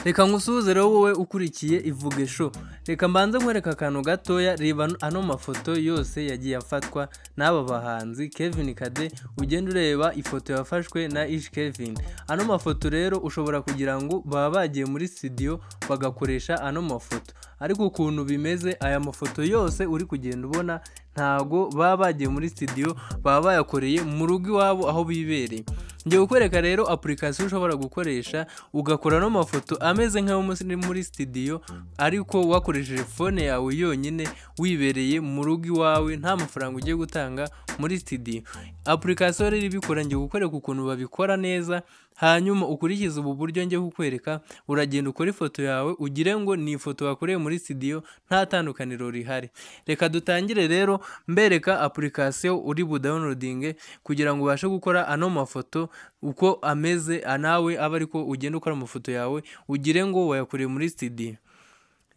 Reka nkusuhuze rero wowe ukurikiye Ivuge Show. Reka mbanze nkwereka akantu gatoya, reba ano mafoto yose yagiye afatwa n'aba bahanzi Kevin Kade. Ugenda ureba ifoto yafashwe na Ish Kevin. Ano mafoto rero ushobora kugira ngo baba bagiye muri studio bagakoresha ano mafoto, ariko ukuntu bimeze aya mafoto yose uri kugenda ubona ntago baba bagiye muri studio, baba bayakoreye mu rugo iwabo aho bibereye. Ngiye kukwereka rero application ushobora gukoresha ugakora no mafoto ameze nk'ayo muri studio, ariko wakoresheje phone yawe yonyine wibereye mu rugo iwawe nta mafaranga ugiye gutanga muri studio. Application rero ibikora, ngiye kukwereka ukuntu babikora neza, hanyuma ukurikiza ubu buryo ngiye kukwereka. Uragenda ukora ifoto yawe ugire ngo ni ifoto wakoreye muri studio, nta tandukaniro rihari. Reka dutangire rero mbereka application uri budownloading kugira ngo ubashe gukora ano mafoto uko ameze, nawe aba ariko ugenda ukora amafoto yawe ugire ngo wayakoreye muri studio.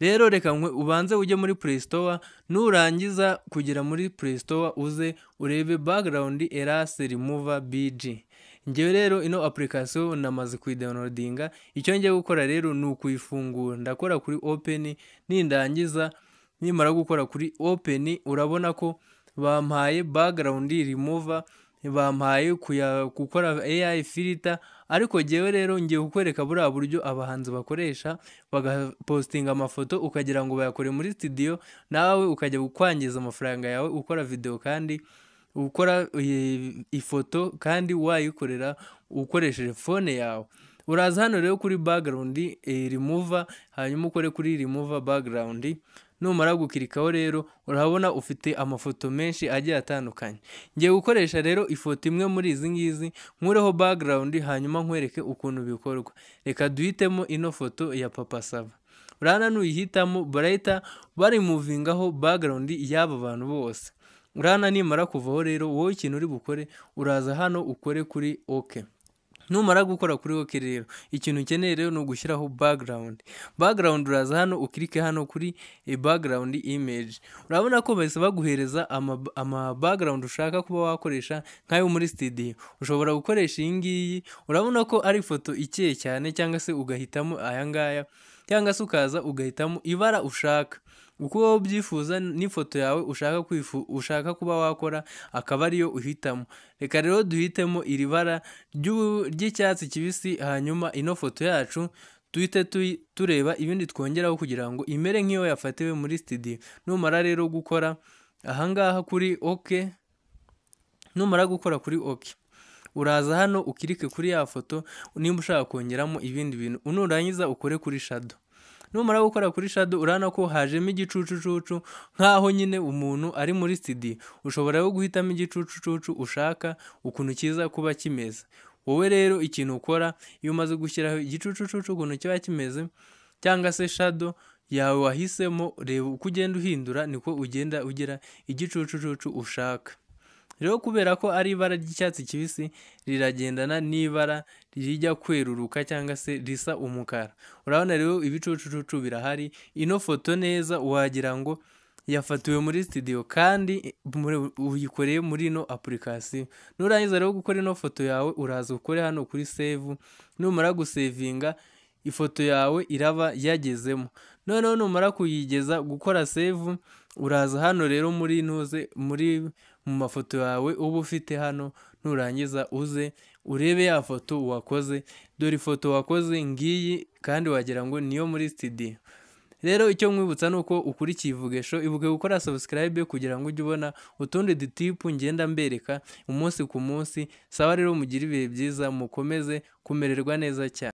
Rero reka ubanze ujye muri Play Store, nurangiza kugera muri Play Store uze urebe background erase remover BG. Ngewe rero ino application namaze kuyidownloadinga. Icyo ngiye gukora rero ni ukuyifungura. Ndakora kuri open, nindangiza nimara gukora kuri open urabona ko bampaye background remover, bampaye gukora AI filter, ariko ngewe rero ngiye kukwereka buriya buryo abahanzi bakoresha bagapostinga amafoto ukagira ngo bayakore muri studio, nawe ukajya gukwangiza amafaranga yawe ukora video kandi ukora ifoto kandi wayikorera ukoresheje phone yawe. Uraza hano rero kuri background remover, hanyuma ukore kuri remover background. Numara gukirikaho rero urabona ufite amafoto menshi agiye atandukanye. Ngiye gukoresha rero ifoto imwe muri izi ngizi, nkureho background hanyuma nkwereke ukuntu bikorwa. Reka duhitemo ino foto ya Papa Sava. Urana nuyihitamo barahita bari movingaho background y'aba bantu bose. Urana nimara kuvaho rero wowe ikintu uri bukore uraza hano ukore kuri OK. Numara gukora kuri OK rero ikintu ukeneye rero no gushyiraho background. Uraza hano ukirike hano kuri background image. Urabona ko bahise baguhereza ama background ushaka kuba wakoresha nkayo muri studio. Ushobora gukoresha iyi ngiyi, urabona ko ari ifoto ikeye cyane, cyangwa se ugahitamo aya ngaya, cyangwa se ukaza ugahitamo ibara ushaka uko ubyifuza n'ifoto yawe ushaka kuba wakora akaba ariyo uhitamo. Reka rero duhitemo iri bara ry'icyatsi kibisi, hanyuma ino foto yacu duhite tureba ibindi twongeraho kugira ngo imere nk'iyo yafatiwe muri studio. Numara rero gukora ahangaha kuri OK, numara gukora kuri OK uraza hano ukirike kuri ya foto nimba ushaka kongeramo ibindi bintu, unurangiza ukore kuri shadow. Numara gukora kuri shadow urana ko hajemo igicucucucu nkaho nyine umuntu ari muri studio. Ushobora guhitamo igicucucucu ushaka ukuntu kiza kuba kimeze. Wowe rero ikintu ukora iyo umaze gushyiraho igicucucucu ukuntu kiba kimeze, cyangwa se shadow yawe wahisemo, reba uko ugenda uhindura niko ugenda ugira igicucucucu ushaka. Rero kubera ko ari ibara ry'icyatsi kibisi riragendana n'ibara rijya kweruruka cyangwa se risa umukara. Urabona rero ibicucucucu birahari. Ino foto neza wagira ngo yafatiwe muri studio kandi uyikoreye muri ino application. Nurangiza rero gukora ino foto yawe uraza ukore hano kuri save. Numara gusavinga ifoto yawe iraba yagezemo. Noneho numara kuyigeza gukora save uraza hano rero muri mu mafoto yawe uba ufite hano, nurangiza uze urebe ya foto wakoze. Dore ifoto wakoze ngiyi kandi wagira ngo niyo muri studio. Rero icyo mwibutsa nuko ukurikiye Ivuge Show, ibuke gukora subscribe kugira ngo ujye ubona utundi dutipu ngenda mbereka umunsi ku munsi. Sawa rero mugire ibihe byiza, mukomeze kumererwa neza cyane.